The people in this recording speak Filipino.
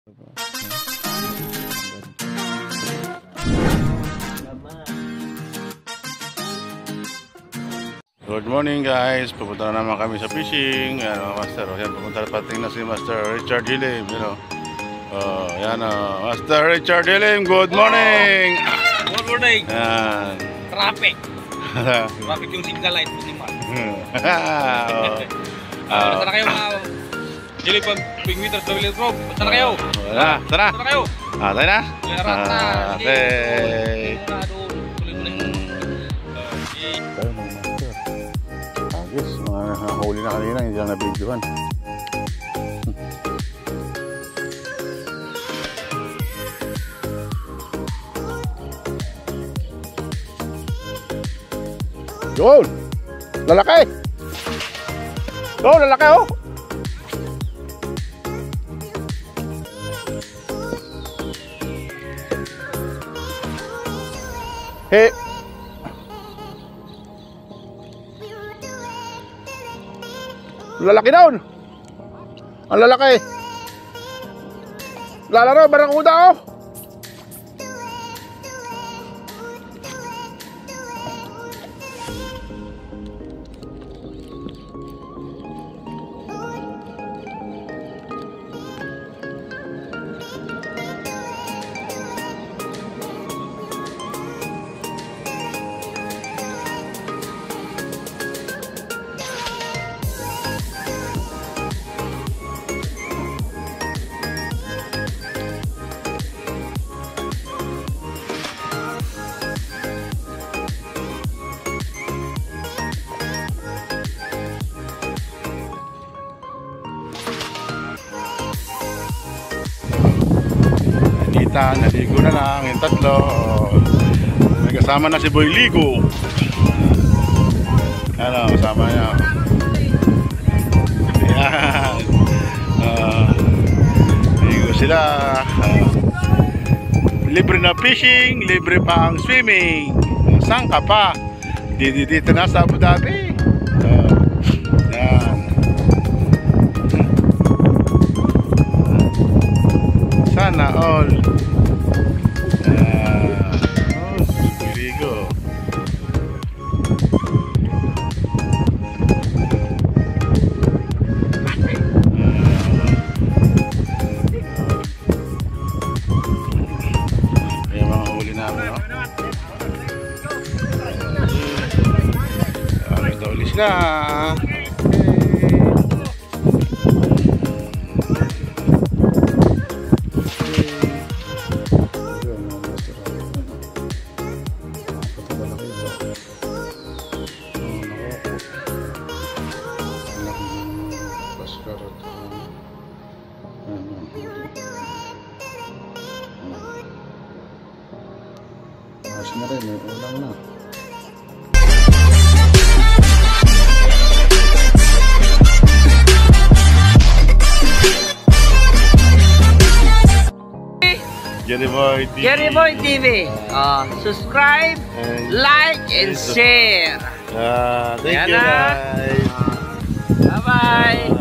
Good morning guys, pupunta na naman kami sa fishing. Yan master, yan pupunta na pating na si Master Richard Hilim. Yan Master Richard Hilim, good morning. Good morning. Yan. Traffic. Traffic yung signal light ni Mark. Sana kayo mga Hilim pang pingwiters sa William Grove. Sana kayo. Wala, sana. Sana kayo. Tayo na. Okay. Yes, mga huli na kanina, hindi lang na-videohan. Yun! Lalaki! Yun, lalaki oh! Hey! Lalaki doon. Ang lalaki. Lalaro, barakuda oh. Naligo na lang yung tatlo. May kasama na si Boy Ligo. Ano, kasama niya. Ayan. Ligo sila. Libre na fishing, libre pa ang swimming. Saan ka pa? Dito na sa Abu Dhabi. Ayan. Sana all. Na. Mas na rin, may ulang na. Jerry Boy TV. Subscribe, like, and share. Thank you guys. Bye-bye.